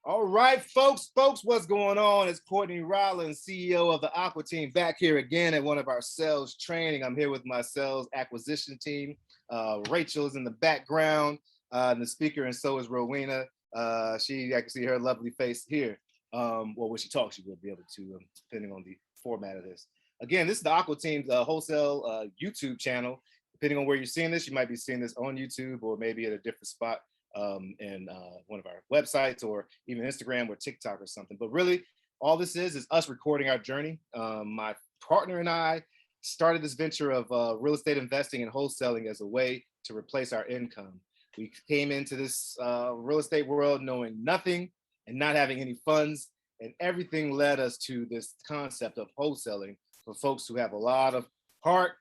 All right, folks, what's going on? It's Courtney Rollins, CEO of the Aqua Team, back here again at one of our sales training. I'm here with my sales acquisition team. Rachel's in the background, and the speaker, and so is Rowena. I can see her lovely face here. Well, when she talks, you will be able to, depending on the format of this. Again, this is the Aqua Team's wholesale YouTube channel. Depending on where you're seeing this, you might be seeing this on YouTube or maybe at a different spot. In one of our websites or even Instagram or TikTok or something. But really, all this is us recording our journey. My partner and I started this venture of real estate investing and wholesaling as a way to replace our income. We came into this real estate world knowing nothing and not having any funds, and everything led us to this concept of wholesaling for folks who have a lot of heart,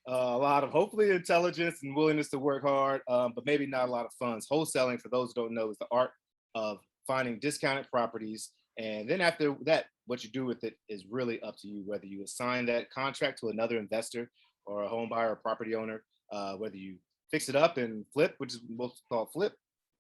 a lot of hopefully intelligence and willingness to work hard, but maybe not a lot of funds. Wholesaling, for those who don't know, is the art of finding discounted properties. And then after that, what you do with it is really up to you, whether you assign that contract to another investor or a home buyer or property owner, whether you fix it up and flip, which is most called flip.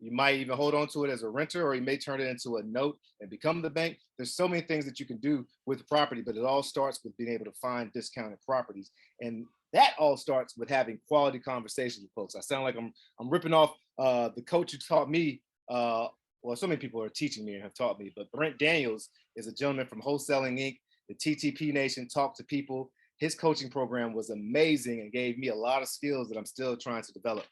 You might even hold on to it as a renter, or you may turn it into a note and become the bank. There's so many things that you can do with property, but it all starts with being able to find discounted properties. And that all starts with having quality conversations with folks. I sound like I'm ripping off the coach who taught me. Well, so many people are teaching me and have taught me, but Brent Daniels is a gentleman from Wholesaling Inc., the TTP Nation, Talk to People. His coaching program was amazing and gave me a lot of skills that I'm still trying to develop.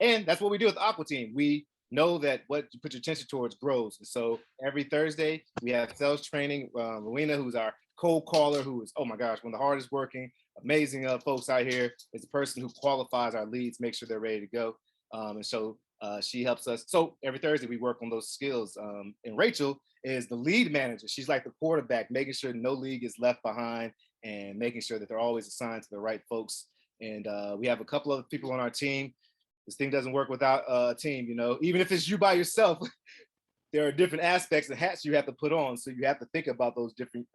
And that's what we do with the Aqua Team. We know that what you put your attention towards grows. And so every Thursday, we have sales training. Rowena, who's our cold caller, who is, oh my gosh, one of the hardest working, amazing folks out here, is the person who qualifies our leads, make sure they're ready to go. And so she helps us. So every Thursday, we work on those skills. And Rachel is the lead manager. She's like the quarterback, making sure no league is left behind and making sure that they're always assigned to the right folks. And we have a couple of people on our team. This thing doesn't work without a team, you know, even if it's you by yourself, there are different aspects and hats you have to put on. So you have to think about those different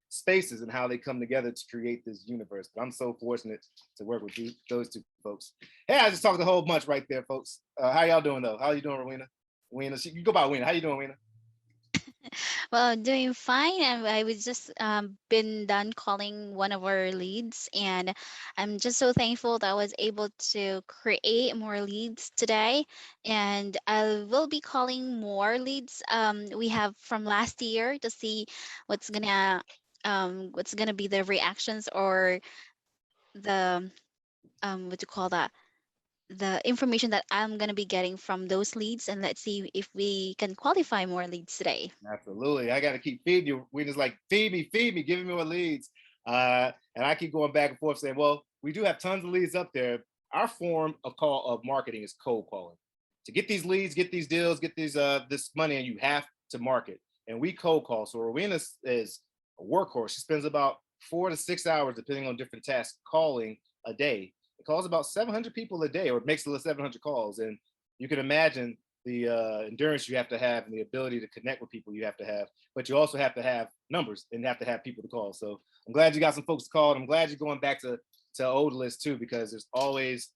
spaces and how they come together to create this universe. But I'm so fortunate to work with those two folks. Hey, I just talked a whole bunch right there, folks. How y'all doing though? How you doing, Rowena? You go by Rowena. How you doing, Rowena? Well, doing fine. I was just been done calling one of our leads, and I'm just so thankful that I was able to create more leads today. And I will be calling more leads we have from last year to see what's gonna what's gonna be the reactions or the what do you call that? The information that I'm gonna be getting from those leads, and let's see if we can qualify more leads today. Absolutely. I got to keep feeding you. We're just like, feed me, give me more leads. And I keep going back and forth saying, well, we do have tons of leads up there. Our form of marketing is cold calling. To get these leads, get these deals, get these this money, and you have to market. And we cold call. So Rowena is a workhorse. She spends about 4 to 6 hours, depending on different tasks, calling a day. It calls about 700 people a day, or it makes 700 calls. And you can imagine the endurance you have to have and the ability to connect with people you have to have, but you also have to have numbers and have to have people to call. So I'm glad you got some folks to call. And I'm glad you're going back to old lists too, because there's always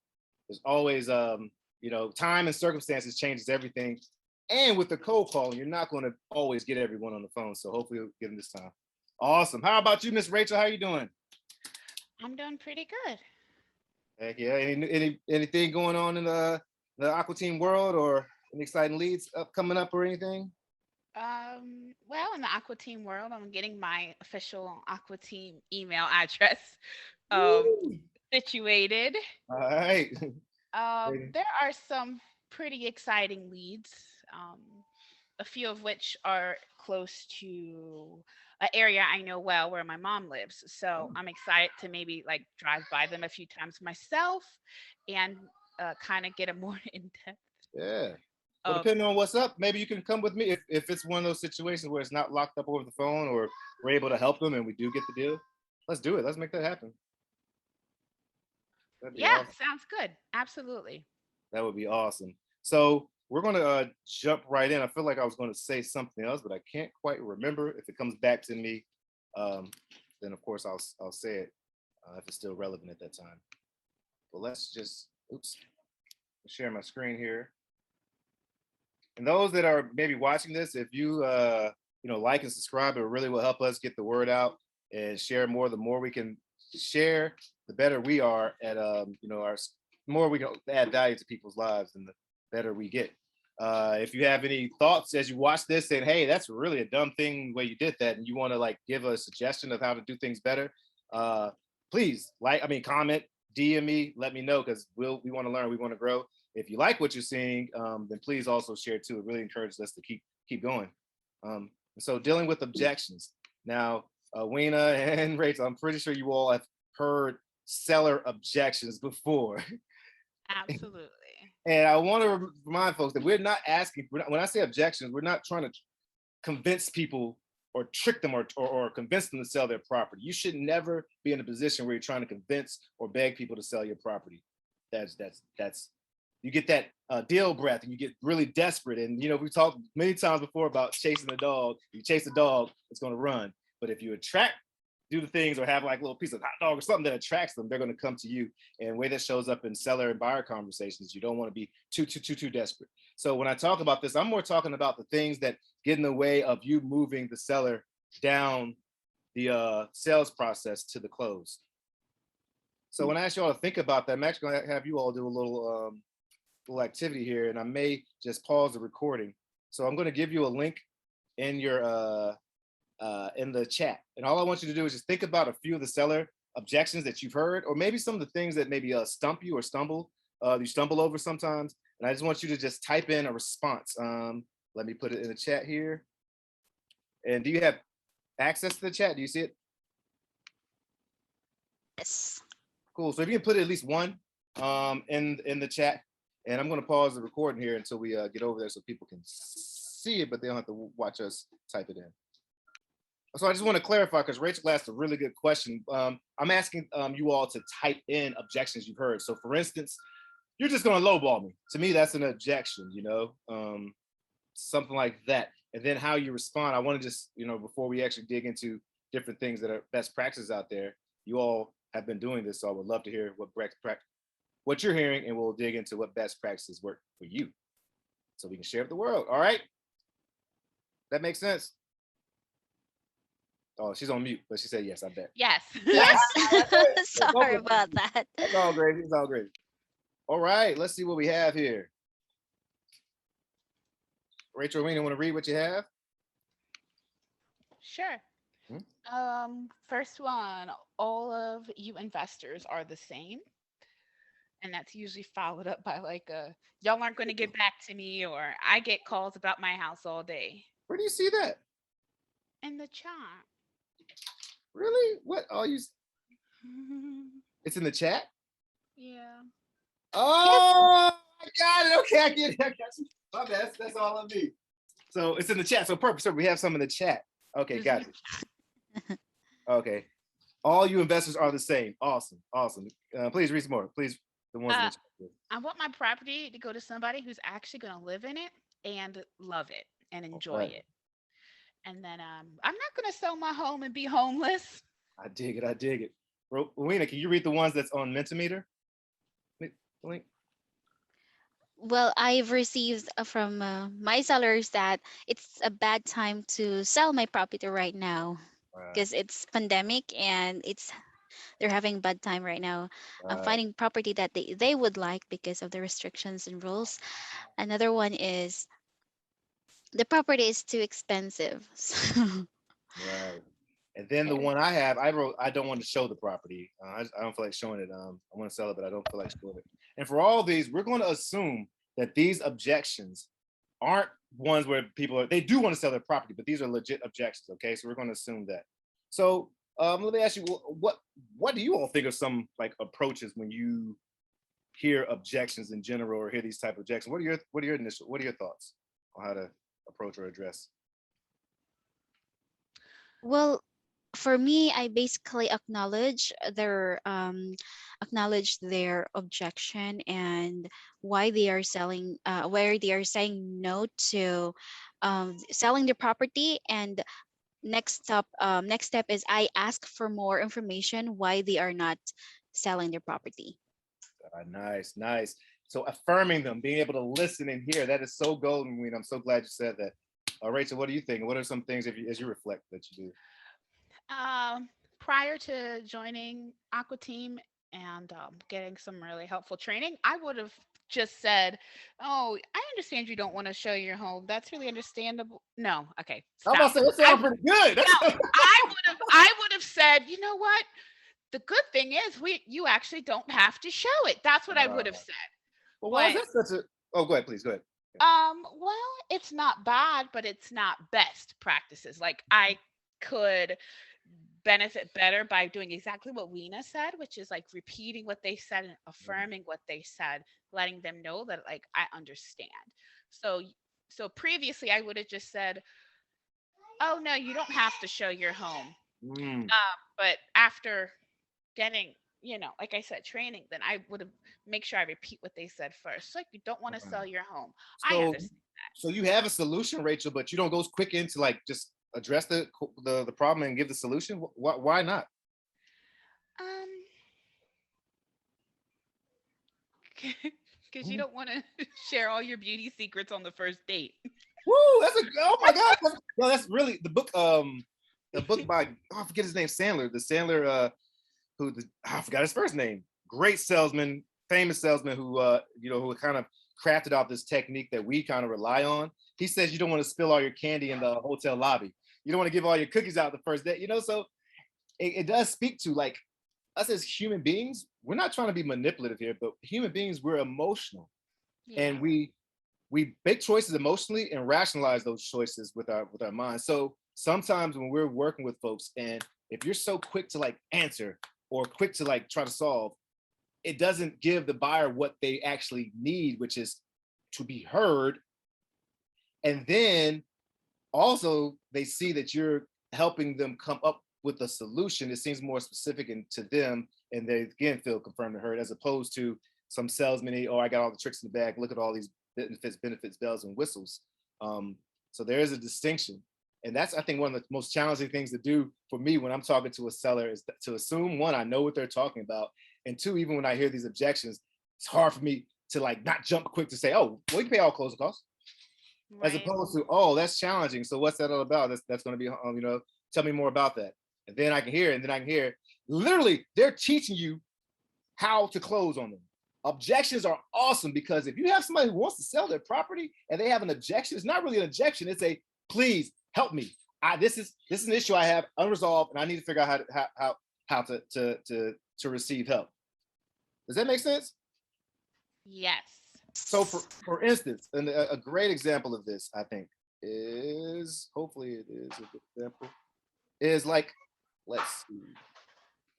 you know, time and circumstances changes everything. And with the cold calling, you're not going to always get everyone on the phone. So hopefully we'll get them this time. Awesome. How about you, Miss Rachel? How you doing? I'm doing pretty good. Heck yeah. Anything going on in the Aqua Team world, or any exciting leads coming up or anything? Well, in the Aqua Team world, I'm getting my official Aqua Team email address um, Woo! situated. All right. There are some pretty exciting leads, um, a few of which are close to an area I know well where my mom lives. So I'm excited to maybe like drive by them a few times myself and kind of get a more in depth. Yeah. Well, Um, depending on what's up, maybe you can come with me if it's one of those situations where it's not locked up over the phone, or we're able to help them and we do get the deal. Let's do it. Let's make that happen. That'd be yeah, awesome. sounds good. Absolutely. That would be awesome. So we're going to jump right in. I feel like I was going to say something else, but I can't quite remember. If it comes back to me, um, then of course I'll say it if it's still relevant at that time. But let's just, oops, share my screen here. And those that are maybe watching this, if you like and subscribe, it really will help us get the word out and share more. The more we can share, the better we are at our more we can add value to people's lives, and the better we get. If you have any thoughts as you watch this, saying, "Hey, that's really a dumb thing the way you did that," and you want to like give a suggestion of how to do things better, please comment, DM me, let me know, because we want to learn, we want to grow. If you like what you're seeing, then please also share it too. It really encourages us to keep going. So dealing with objections. Now, Weena and Rachel, I'm pretty sure you all have heard seller objections before. Absolutely. And I want to remind folks that we're not asking, when I say objections, we're not trying to convince people or trick them or convince them to sell their property. You should never be in a position where you're trying to convince or beg people to sell your property. That's you get that deal breath and you get really desperate. And we talked many times before about chasing the dog. You chase a dog, it's going to run. But if you do the things or have like a little piece of hot dog or something that attracts them, they're going to come to you. And the way that shows up in seller and buyer conversations, you don't want to be too desperate. So when I talk about this, I'm more talking about the things that get in the way of you moving the seller down the sales process to the close. So when I ask you all to think about that, I'm actually going to have you all do a little activity here, and I may just pause the recording. So I'm going to give you a link in your in the chat, and all I want you to do is just think about a few of the seller objections that you've heard, or maybe some of the things that maybe stump you or you stumble over sometimes. And I just want you to just type in a response. Let me put it in the chat here. And do you have access to the chat? Do you see it? Yes. Cool. So if you can put at least one in the chat, and I'm going to pause the recording here until we get over there so people can see it, but they don't have to watch us type it in. So I just want to clarify, because Rachel asked a really good question. I'm asking you all to type in objections you've heard. So for instance, you're just going to lowball me. To me, that's an objection, something like that. And then how you respond, I want to just, before we actually dig into different things that are best practices out there, you all have been doing this. So I would love to hear what you're hearing, and we'll dig into what best practices work for you so we can share with the world. All right? That makes sense? Oh, she's on mute, but she said yes, I bet. Yes. Yes. Sorry about that. It's all great. It's all great. All right, let's see what we have here. Rachel, Rowena, want to read what you have? Sure. First one, all of you investors are the same. And that's usually followed up by like y'all aren't going to get back to me, or I get calls about my house all day. Where do you see that? In the chat. Really? What? Oh, it's in the chat? Yeah. Oh, I got it. Okay, I get it. My bad. That's all of me. So it's in the chat. So perfect. So we have some in the chat. Okay, got it. Okay. All you investors are the same. Awesome. Please read some more. Please, the ones in the chat. I want my property to go to somebody who's actually going to live in it and love it and enjoy it. And then I'm not going to sell my home and be homeless. I dig it. Rowena, can you read the ones that's on Mentimeter? Link? Well, I've received from my sellers that it's a bad time to sell my property right now because it's pandemic and they're having bad time right now. I'm finding property that they would like because of the restrictions and rules. Another one is the property is too expensive. Right. And then the one I have, I wrote, I don't want to show the property. I don't feel like showing it. I want to sell it, but I don't feel like showing it. And for all these, we're going to assume that these objections aren't ones where they do want to sell their property, but these are legit objections. Okay, so we're going to assume that. So let me ask you, what do you all think of some like approaches when you hear objections in general or hear these type of objections? What are your thoughts on how to approach or address? Well, for me, I basically acknowledge their objection and why they are selling, where they are saying no to selling the property. And next step is I ask for more information why they are not selling their property. Nice. So affirming them, being able to listen and hear, that is so golden, Ween. I'm so glad you said that. Rachel, what do you think? What are some things as you reflect that you do? Prior to joining Aqua Team and getting some really helpful training, I would have just said, "Oh, I understand you don't want to show your home. That's really understandable." No, okay, I'm about stop. to say that sounds pretty good. No, I would have said, you know what? The good thing is you actually don't have to show it. That's what I would have said. Well, why is But that such a? Oh, go ahead, please. Go ahead. well, it's not bad, but it's not best practices. Like I could benefit better by doing exactly what Weena said, which is like repeating what they said and affirming what they said, letting them know that like I understand. So previously I would have just said, "Oh no, you don't have to show your home." But after getting, like I said, training, then I would have make sure I repeat what they said first. Like you don't want to sell your home. I So, understand that. so you have a solution, Rachel, but you don't go quick into like just address the problem and give the solution. Why not? Um, because you don't want to share all your beauty secrets on the first date. Woo! Oh my God! That's really the book. The book by I forget his name, Sandler. The Sandler I forgot his first name. Great salesman, famous salesman who kind of crafted out this technique that we kind of rely on. He says you don't want to spill all your candy in the hotel lobby. You don't want to give all your cookies out the first day. So it does speak to like us as human beings. We're not trying to be manipulative here, but human beings, we're emotional, and we make choices emotionally and rationalize those choices with our minds. So sometimes when we're working with folks, and if you're so quick to like answer or quick to like try to solve, it doesn't give the buyer what they actually need, which is to be heard. And then also they see that you're helping them come up with a solution. It seems more specific to them, and they again feel confirmed and heard, as opposed to some salesman, I got all the tricks in the bag. Look at all these benefits, bells and whistles. So there is a distinction. And that's, I think, one of the most challenging things to do for me when I'm talking to a seller is to assume, one, I know what they're talking about. And two, even when I hear these objections, it's hard for me to like not jump quick to say, oh, well, you can pay all closing costs. Right. As opposed to, oh, that's challenging. So what's that all about? That's going to be, tell me more about that. And then I can hear, literally, they're teaching you how to close on them. Objections are awesome because if you have somebody who wants to sell their property and they have an objection, it's not really an objection. It's a, please help me. This is an issue I have unresolved, and I need to figure out how to receive help. Does that make sense? Yes. So for instance, and a great example of this, I think, is, hopefully it is a good example, is like, let's see.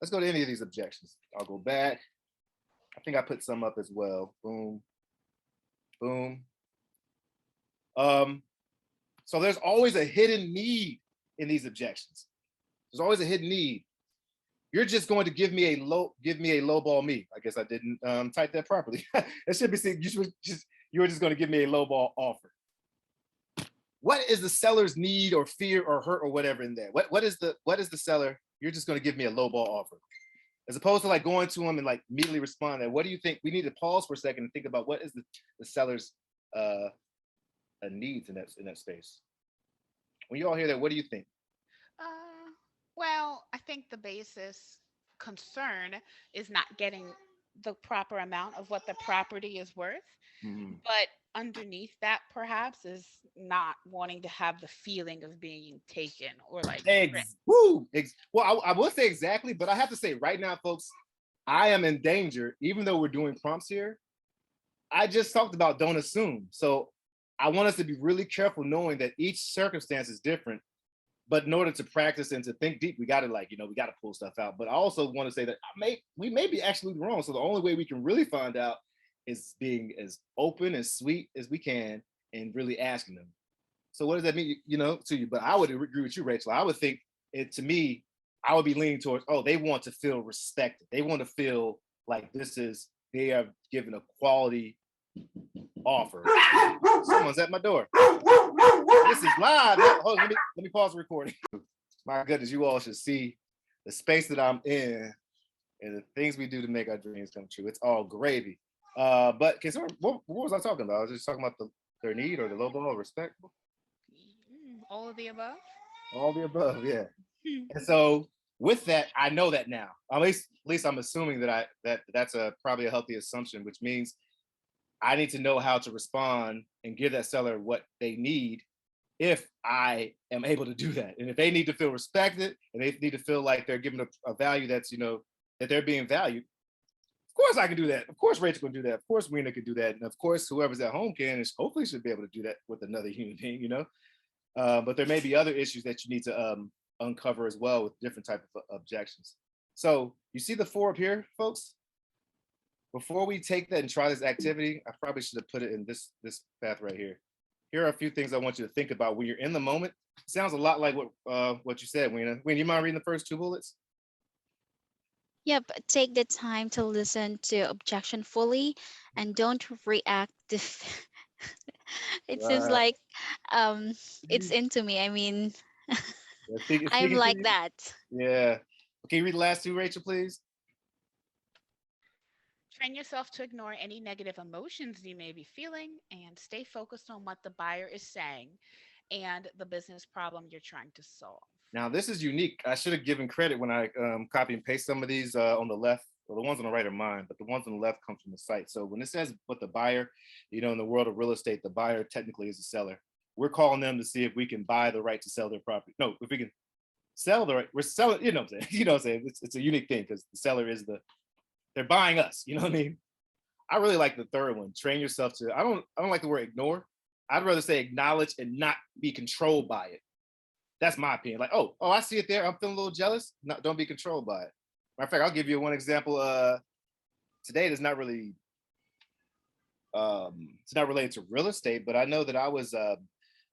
Let's go to any of these objections. I'll go back. I think I put some up as well. Boom, boom. So there's always a hidden need in these objections. There's always a hidden need. You're just going to give me a lowball me. I guess I didn't type that properly. It should be saying you were just going to give me a lowball offer. What is the seller's need or fear or hurt or whatever in there? What is the seller? You're just going to give me a lowball offer, as opposed to like going to them and like immediately respond. What do you think? We need to pause for a second and think about what is the seller's needs in that space. When you all hear that, what do you think? Well, I think the basis concern is not getting the proper amount of what the property is worth. Mm-hmm. But underneath that, perhaps, is not wanting to have the feeling of being taken or like. Well, I will say exactly, but I have to say right now, folks, I am in danger, even though we're doing prompts here. I just talked about don't assume. So I want us to be really careful knowing that each circumstance is different. But in order to practice and to think deep, we got to pull stuff out. But I also want to say that we may be actually wrong. So the only way we can really find out is being as open and sweet as we can and really asking them. So what does that mean, to you? But I would agree with you, Rachel. I would think to me, I would be leaning towards, they want to feel respected. They want to feel like they are given a quality offer. Someone's at my door. This is live. Hold on, let me pause the recording. My goodness, you all should see the space that I'm in and the things we do to make our dreams come true. It's all gravy. But okay, so what was I talking about? I was just talking about their need or the low blow or respect. All of the above. All the above, yeah. And so with that, I know that now. At least I'm assuming that that's a probably a healthy assumption, which means I need to know how to respond and give that seller what they need if I am able to do that. And if they need to feel respected and they need to feel like they're given a value that's, that they're being valued, of course I can do that. Of course Rachel can do that. Of course Rena can do that. And of course whoever's at home can, and hopefully should be able to do that with another human being. But there may be other issues that you need to uncover as well with different type of objections. So you see the 4 up here, folks? Before we take that and try this activity, I probably should have put it in this path right here. Here are a few things I want you to think about when you're in the moment. It sounds a lot like what you said, Weena. Weena, you mind reading the first 2 bullets? Yep, take the time to listen to objection fully and don't react. It seems Right. like it's into me. I mean, It's I'm speaking to like you. that. Yeah. Can you read the last 2, Rachel, please? Train yourself to ignore any negative emotions you may be feeling and stay focused on what the buyer is saying and the business problem you're trying to solve. Now, this is unique. I should have given credit when I copy and paste some of these on the left. Well, the ones on the right are mine, but the ones on the left come from the site. So when it says what the buyer, in the world of real estate, the buyer technically is the seller. We're calling them to see if we can buy the right to sell their property. No, if we can sell the right, we're selling, you know what I'm saying? You know what I'm saying? It's a unique thing because the seller is they're buying us. You know what I mean? I really like the third one. Train yourself to, I don't like the word ignore. I'd rather say acknowledge and not be controlled by it. That's my opinion. Like, oh, I see it there. I'm feeling a little jealous. No, don't be controlled by it. Matter of fact, I'll give you one example. Today that's not really, it's not related to real estate, but I know that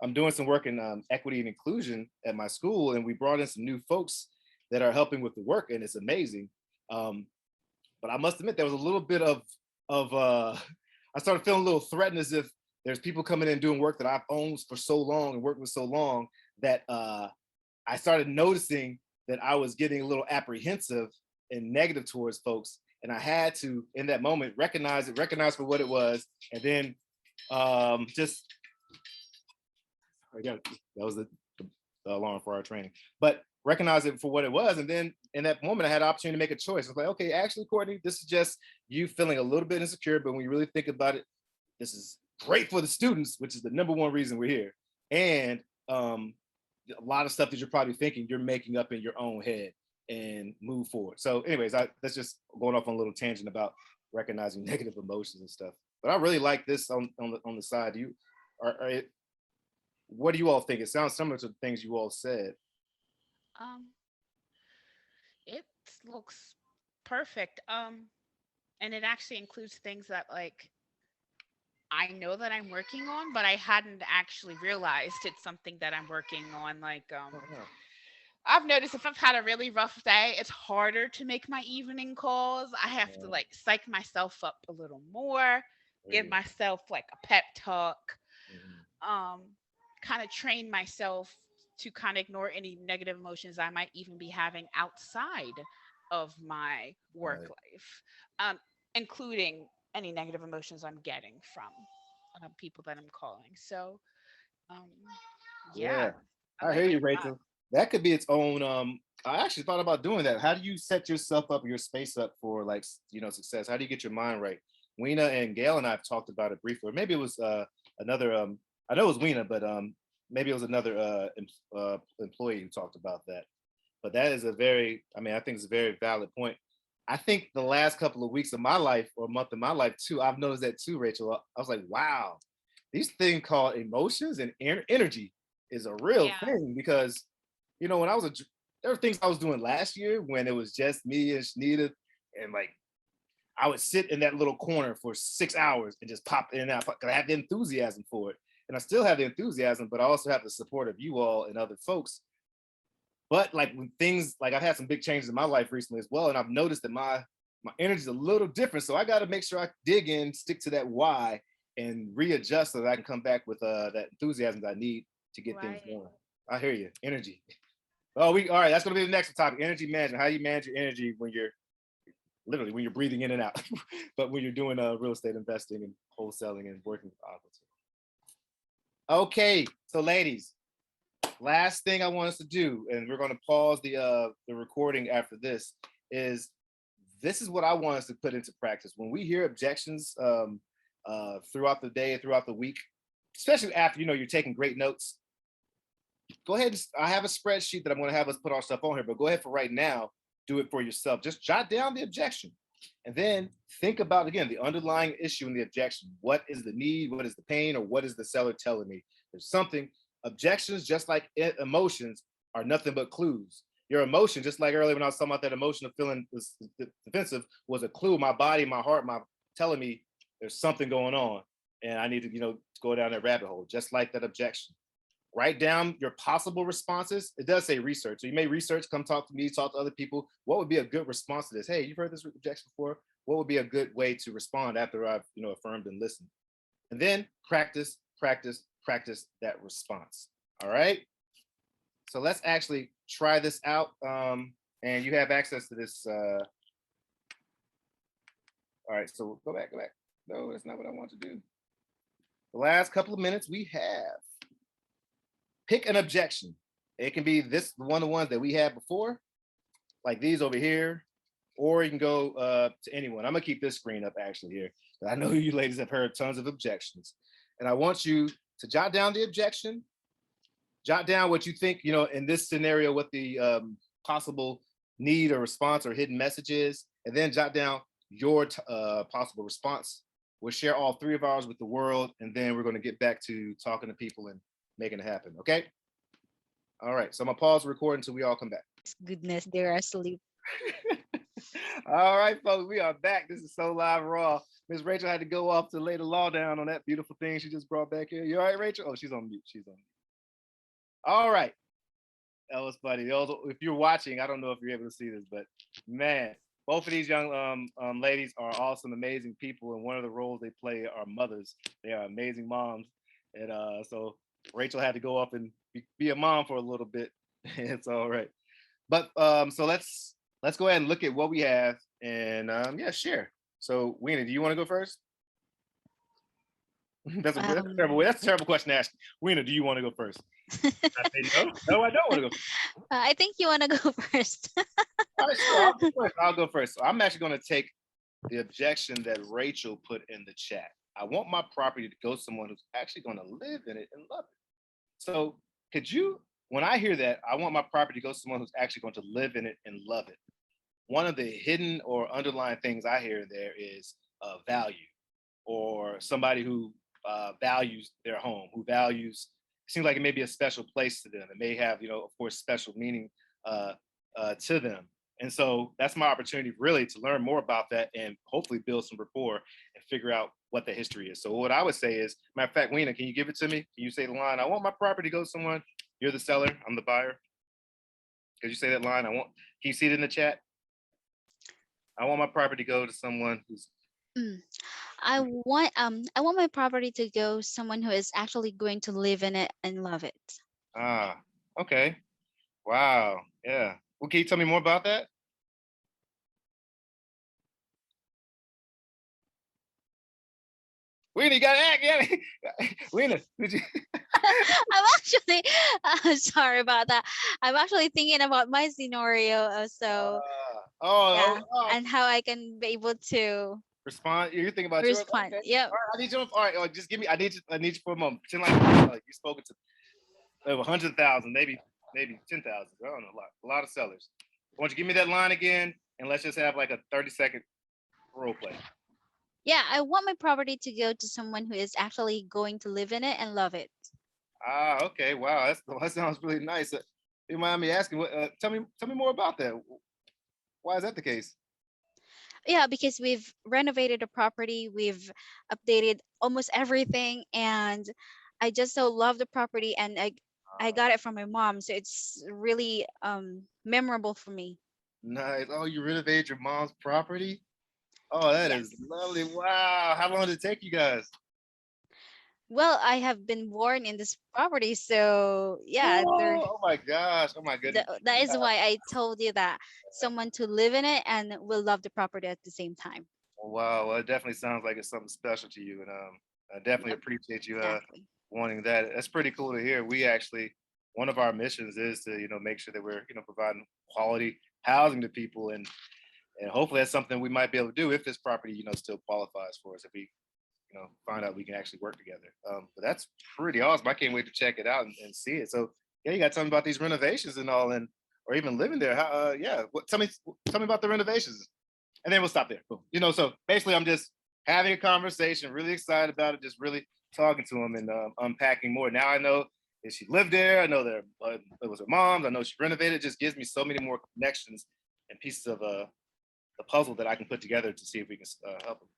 I'm doing some work in equity and inclusion at my school, and we brought in some new folks that are helping with the work, and it's amazing. But I must admit there was a little bit of I started feeling a little threatened, as if there's people coming in doing work that I've owned for so long and worked with so long that I started noticing that I was getting a little apprehensive and negative towards folks. And I had to, in that moment, recognize for what it was. And then that was the alarm for our training, but recognize it for what it was. And then in that moment, I had an opportunity to make a choice. I was like, okay, actually, Courtney, this is just you feeling a little bit insecure, but when you really think about it, this is great for the students, which is the number one reason we're here. And a lot of stuff that you're probably thinking, you're making up in your own head and move forward. So anyways, that's just going off on a little tangent about recognizing negative emotions and stuff. But I really like this on the side. What do you all think? It sounds similar to the things you all said. Um, it looks perfect. And it actually includes things that like I know that I'm working on, but I hadn't actually realized it's something that I'm working on. Like, Oh, yeah. I've noticed if I've had a really rough day, it's harder to make my evening calls. I have to like psych myself up a little more, give myself like a pep talk, um, kind of train myself to kind of ignore any negative emotions I might even be having outside of my work Right. life, including any negative emotions I'm getting from people that I'm calling. So, um, yeah, Yeah, I I hear like it you, a lot. Rachel. That could be its own. I actually thought about doing that. How do you set yourself up, your space up for like success? How do you get your mind right? Weena and Gail and I have talked about it briefly. Or maybe it was another. I know it was Weena, but maybe it was another employee who talked about that. But that is I think it's a very valid point. I think the last couple of weeks of my life or month of my life too, I've noticed that too, Rachel. I was like, wow, these things called emotions and energy is a real Yeah, thing because, when there were things I was doing last year when it was just me and Shanita, and like I would sit in that little corner for 6 hours and just pop in and out because I had the enthusiasm for it. And I still have the enthusiasm, but I also have the support of you all and other folks. But like when things like I've had some big changes in my life recently as well, and I've noticed that my energy is a little different. So I got to make sure I dig in, stick to that why, and readjust so that I can come back with that enthusiasm that I need to get things right. going. I hear you. Energy. Oh, all right. That's gonna be the next topic. Energy management. How do you manage your energy when you're literally when you're breathing in and out, but when you're doing real estate investing and wholesaling and working with Aqua Team. Okay, so ladies, last thing I want us to do, and we're going to pause the recording after this, is what I want us to put into practice. When we hear objections throughout the day, throughout the week, especially after you're taking great notes, go ahead. I have a spreadsheet that I'm going to have us put our stuff on here, but go ahead for right now. Do it for yourself. Just jot down the objection, and then think about again the underlying issue in the objection. What is the need? What is the pain? Or what is the seller telling me? There's something. Objections, just like emotions, are nothing but clues. Your emotion, just like earlier when I was talking about that emotion of feeling defensive, was a clue. My body, my heart, telling me there's something going on, and I need to go down that rabbit hole. Just like that objection. Write down your possible responses. It does say research. So you may research, come talk to me, talk to other people. What would be a good response to this? Hey, you've heard this objection before. What would be a good way to respond after I've affirmed and listened? And then practice that response. All right. So let's actually try this out. And you have access to this. All right. So go back. No, that's not what I want to do. The last couple of minutes we have. Pick an objection. It can be one of the ones that we had before, like these over here, or you can go to anyone. I'm gonna keep this screen up actually here. I know you ladies have heard tons of objections, and I want you to jot down the objection, jot down what you think, in this scenario, what the possible need or response or hidden message is, and then jot down your possible response. We'll share all three of ours with the world, and then we're going to get back to talking to people and making it happen. Okay. All right. So I'm gonna pause the recording until we all come back. Goodness, they're asleep. All right, folks, we are back. This is So Live Raw. Miss Rachel had to go off to lay the law down on that beautiful thing she just brought back here. You all right, Rachel? Oh, she's on mute. All right. That was funny. If you're watching, I don't know if you're able to see this, but man, both of these young ladies are awesome, amazing people, and one of the roles they play are mothers. They are amazing moms, and so Rachel had to go up and be a mom for a little bit. It's all right. But so let's go ahead and look at what we have and share. So Weena, do you want to go first? That's a terrible question to ask. Weena, do you want to go first? I say no, I don't want to go first. I think you want to go first. All right, sure, I'll go first. So I'm actually going to take the objection that Rachel put in the chat. I want my property to go to someone who's actually going to live in it and love it. So when I hear that, I want my property to go to someone who's actually going to live in it and love it. One of the hidden or underlying things I hear there is value, or somebody who values their home, who values, it seems like it may be a special place to them. It may have, of course, special meaning to them. And so that's my opportunity really to learn more about that and hopefully build some rapport and figure out what the history is. So what I would say is, matter of fact, Weena, can you give it to me? Can you say the line, I want my property to go to someone, you're the seller, I'm the buyer? Could you say that line? Can you see it in the chat? I want my property to go to someone who's I want my property to go someone who is actually going to live in it and love it. Okay. Wow. Yeah. Well, can you tell me more about that? Weena, you gotta act. Yeah. Weena, did you? I'm actually sorry about that. I'm actually thinking about my scenario, and how I can be able to respond. You're thinking about respond. Yours? Okay. Yep. All right, I need you. All right, just give me. I need you for a moment. Pretend like you spoken to over 100,000, maybe 10,000. I don't know, a lot of sellers. Why don't you give me that line again, and let's just have like a 30-second role play. Yeah, I want my property to go to someone who is actually going to live in it and love it. Okay. Wow, that sounds really nice. You mind me asking? Tell me more about that. Why is that the case? Yeah, because we've renovated the property, we've updated almost everything, and I just so love the property, and I got it from my mom, so it's really memorable for me. Nice. Oh, you renovated your mom's property? Oh, that is lovely. Wow. How long did it take you guys? Well, I have been born in this property, so yeah, there. Oh my gosh. Oh my goodness. That is why I told you that someone to live in it and will love the property at the same time. Wow. Well, it definitely sounds like it's something special to you. And I definitely Yep, appreciate you exactly. wanting that. That's pretty cool to hear. We actually, one of our missions is to, make sure that we're, providing quality housing to people. And hopefully that's something we might be able to do if this property, still qualifies for us. If we, find out we can actually work together. But that's pretty awesome. I can't wait to check it out and see it. So yeah, you got to tell me about these renovations and all, and or even living there. How, yeah, tell me about the renovations, and then we'll stop there. Boom. So basically, I'm just having a conversation, really excited about it, just really talking to him and unpacking more. Now I know that she lived there. I know that it was her mom's. I know she renovated. It just gives me so many more connections and pieces of the puzzle that I can put together to see if we can help them.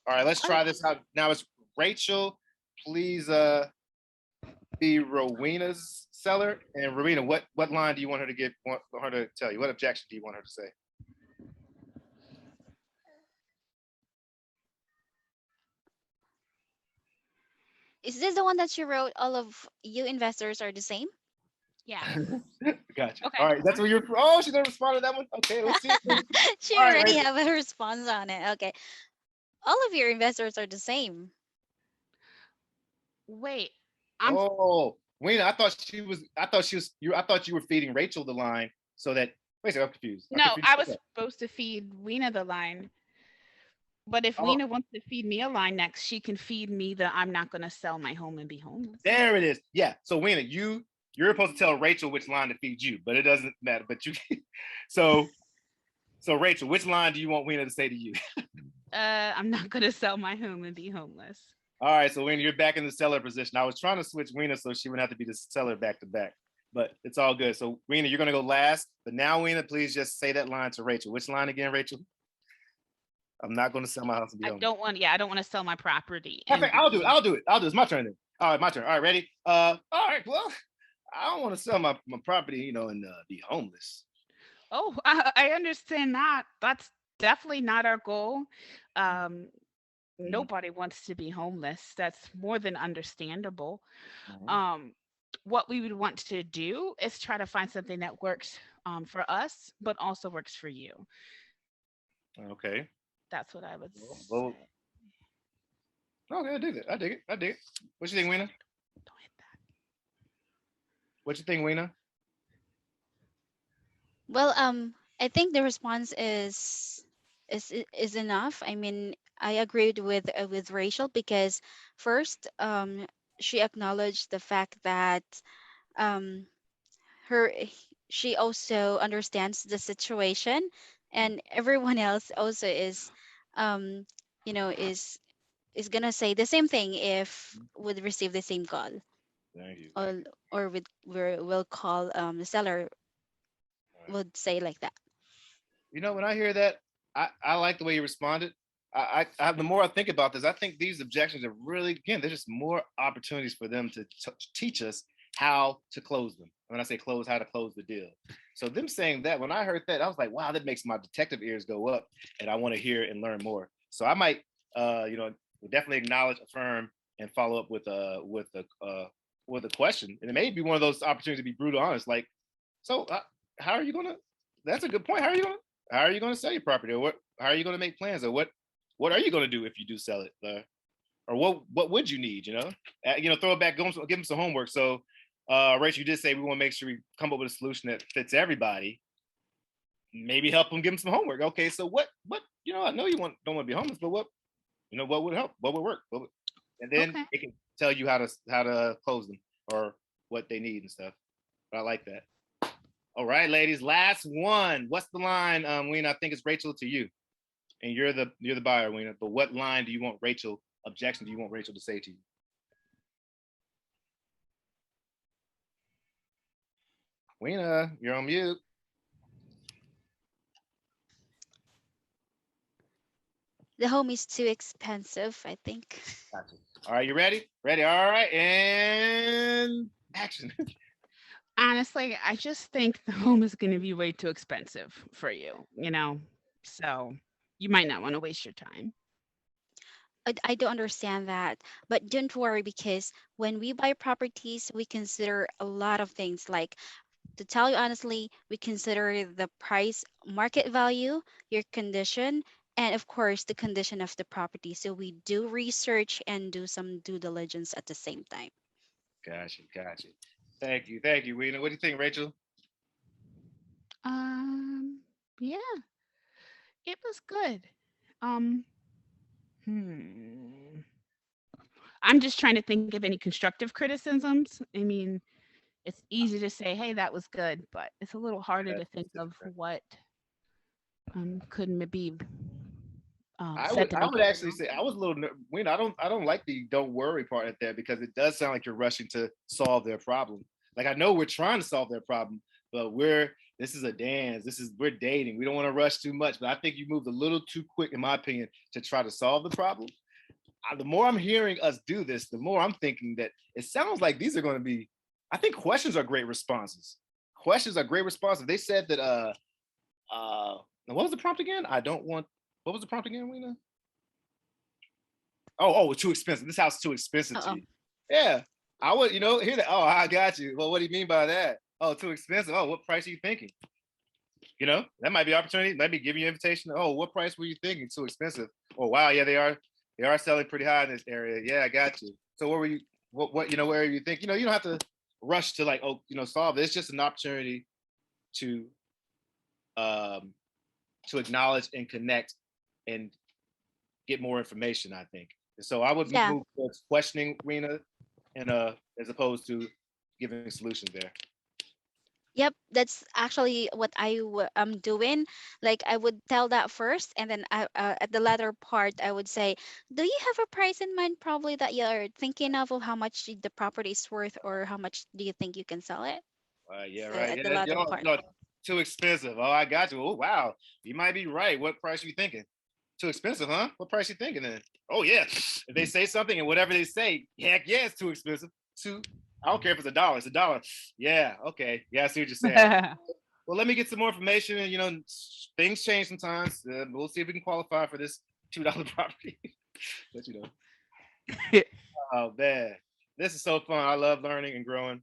All right, let's try this out. Now it's Rachel. Please be Rowena's seller. And Rowena, what line do you want her to tell you? What objection do you want her to say? Is this the one that you wrote? All of you investors are the same. Yeah. Gotcha. Okay. All right, that's where you're. Oh, she didn't respond to that one. Okay, let's see. She All right, already Rachel. have a response on it. Okay, all of your investors are the same. Wait. I'm Oh, Wena, I thought she was. I thought she was. I thought you were feeding Rachel the line so that. Wait a second, I'm confused. No, I was supposed to feed Weena the line. But if Oh, Weena wants to feed me a line next, she can feed me the I'm not gonna sell my home and be homeless. there it is. Yeah. So Wena, you're supposed to tell Rachel which line to feed you, but it doesn't matter. But you. So Rachel, which line do you want Wena to say to you? I'm not gonna sell my home and be homeless. All right, so Wena, you're back in the seller position. I was trying to switch Wena so she wouldn't have to be the seller back to back, but it's all good. So Wena, you're gonna go last, but now Wena, please just say that line to Rachel. Which line again, Rachel? I'm not gonna sell my house and be I homeless. don't want to sell my property. Perfect. I'll do it. It's my turn then. All right, my turn. All right, ready? All right. Well, I don't want to sell my property, and be homeless. Oh, I understand that. That's definitely not our goal. Um, Nobody wants to be homeless. That's more than understandable. Um, what we would want to do is try to find something that works for us, but also works for you. Okay. That's what I would Well, say. okay, I dig it. What you think, Wena? Don't hit that. What you think, Wena? Well, I think the response is enough. I mean, I agreed with Rachel because first, she acknowledged the fact that um her she also understands the situation, and everyone else also is um is gonna say the same thing if would receive the same call, Thank you. or will call the seller would say like that. When I hear that, I like the way you responded. The more I think about this, I think these objections are really, again, there's just more opportunities for them to teach us how to close them. When I say close, how to close the deal. So them saying that, when I heard that, I was like, wow, that makes my detective ears go up, and I want to hear and learn more. So I might, definitely acknowledge, affirm, and follow up with a question, and it may be one of those opportunities to be brutal honest, like, so how are you gonna? That's a good point. How are you going to sell your property, or what? How are you going to make plans, or what are you going to do if you do sell it, or what would you need? Throw it back, give them some homework. So, Rachel, you did say we want to make sure we come up with a solution that fits everybody. Maybe help them, give them some homework. Okay, so what? I know you don't want to be homeless, but what would help? What would work? And then Okay. it can tell you how to close them or what they need and stuff. But I like that. All right, ladies, last one. What's the line, Weena? I think it's Rachel to you, and you're the buyer, Weena. But what line do you want Rachel? Objection do you want Rachel to say to you? Weena, you're on mute. The home is too expensive, I think. Gotcha. All right, you ready? Ready. All right, and action. Honestly, I just think the home is going to be way too expensive for you, so you might not want to waste your time. I don't understand that. But don't worry, because when we buy properties, we consider a lot of things. Like, to tell you honestly, we consider the price, market value, your condition, and of course, the condition of the property. So we do research and do some due diligence at the same time. Gotcha. Thank you, Weena. What do you think, Rachel? Yeah, it was good. Um, hmm. I'm just trying to think of any constructive criticisms. I mean, it's easy to say, "Hey, that was good," but it's a little harder to think of what could maybe said to I make would it actually better. say I was a little Weena. I don't like the don't worry part at there because it does sound like you're rushing to solve their problem. Like I know we're trying to solve their problem, but this is a dance. We're dating. We don't want to rush too much. But I think you moved a little too quick, in my opinion, to try to solve the problem. The more I'm hearing us do this, the more I'm thinking that it sounds like these are going to be. I think questions are great responses. Questions are great responses. They said that what was the prompt again? I don't want. What was the prompt again, Weena? It's too expensive. This house is too expensive to Uh-oh. you. Yeah, I would, hear that. Oh, I got you. Well, what do you mean by that? Oh, too expensive. Oh, what price are you thinking? That might be opportunity. Maybe give you an invitation. Oh, what price were you thinking? Too expensive. Oh, wow. Yeah, they are selling pretty high in this area. Yeah, I got you. So what were you, where you think, you don't have to rush to like, solve it. It's just an opportunity to, um, to acknowledge and connect and get more information, I think. So I would Yeah. move towards questioning Rena and as opposed to giving solutions there. Yep, that's actually what I'm doing. Like, I would tell that first, and then at the latter part, I would say, "Do you have a price in mind, probably that you're thinking of how much the property is worth, or how much do you think you can sell it?" Yeah, So right. at the Yeah, latter part. too expensive. Oh, I got you. Oh, wow. You might be right. What price are you thinking? Too expensive, huh? What price are you thinking then? Oh, yeah. If they say something and whatever they say, heck yeah, it's too expensive. I don't care if it's a dollar. It's a dollar. Yeah, okay. Yeah, I see what you're saying. Well, let me get some more information. And, things change sometimes. We'll see if we can qualify for this $2 property. But, oh, man. This is so fun. I love learning and growing.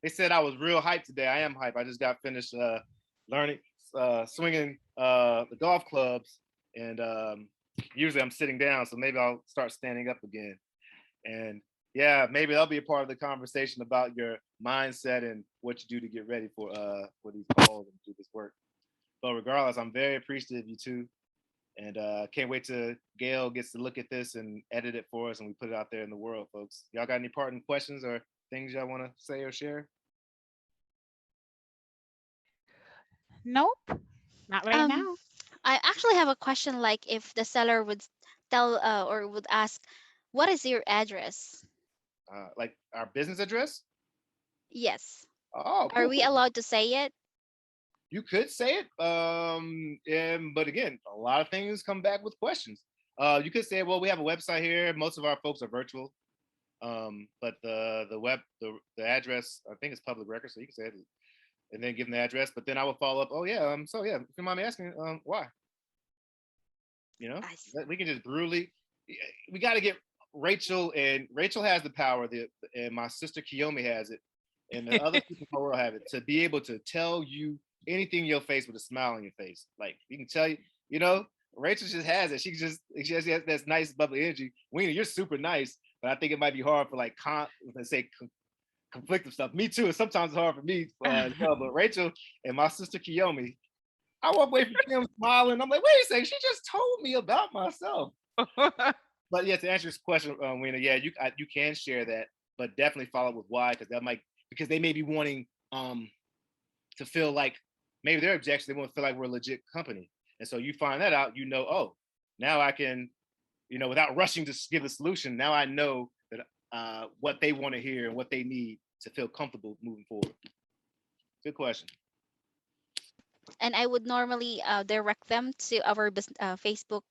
They said I was real hyped today. I am hyped. I just got finished learning, swinging the golf clubs. And usually I'm sitting down. So maybe I'll start standing up again. And yeah, maybe that'll be a part of the conversation about your mindset and what you do to get ready for these calls and do this work. But regardless, I'm very appreciative of you too, and can't wait till Gail gets to look at this and edit it for us, and we put it out there in the world, folks. Y'all got any parting questions or things y'all want to say or share? Nope, not right Um, now. I actually have a question. Like, if the seller would tell or would ask, "What is your address?" Like our business address? Yes. Oh, Are cool, we cool. allowed to say it? You could say it, but again, a lot of things come back with questions. You could say, well, we have a website here. Most of our folks are virtual. But the address, I think it's public record, so you can say it and then give them the address. But then I would follow up. Oh yeah, so yeah, if you mind me asking, why? You know, I see. we can just brutally. We got to get Rachel, and Rachel has the power. And my sister Kiyomi has it, and the other people in the world have it to be able to tell you anything in your face with a smile on your face. Like we can tell you, Rachel just has it. She has that nice bubbly energy. Weena, you're super nice, but I think it might be hard for like let's say conflictive stuff. Me too. Sometimes it's hard for me as well. But Rachel and my sister Kiyomi, I walk away from Kim smiling. I'm like, wait a second, she just told me about myself. But yeah, to answer this question, Weena, yeah, you can share that, but definitely follow up with why, because they may be wanting to feel like maybe their objection, they want to feel like we're a legit company. And so you find that out, oh, now I can, without rushing to give a solution, now I know that what they want to hear and what they need to feel comfortable moving forward. Good question. And I would normally direct them to our Facebook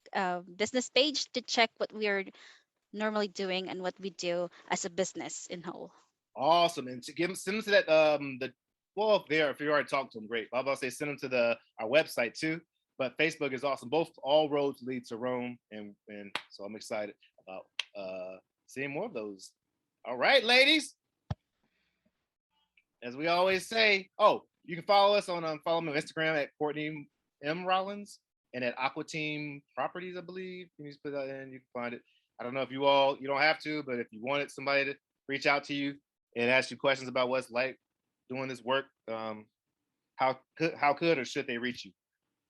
business page to check what we are normally doing and what we do as a business in whole. Awesome. And to send them to that if you already talked to them, great. But I'm about to say send them to our website too. But Facebook is awesome. All roads lead to Rome, and so I'm excited. about seeing more of those. All right, ladies. As we always say, you can follow us on follow me on Instagram at Courtney M. Rollins and at Aqua Team Properties, I believe. You just put that in, you can find it. I don't know if you don't have to, but if you wanted somebody to reach out to you and ask you questions about what's like doing this work, how could or should they reach you?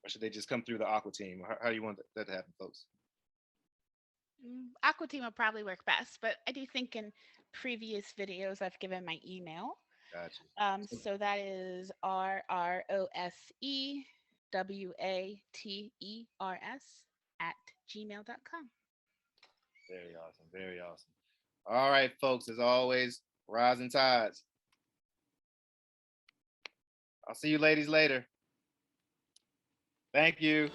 Or should they just come through the Aqua Team? How do you want that to happen, folks? Aqua Team will probably work best, but I do think in previous videos I've given my email. Gotcha. So that is RROSEWATERS@gmail.com. Very awesome. Very awesome. All right, folks, as always, rising tides. I'll see you ladies later. Thank you.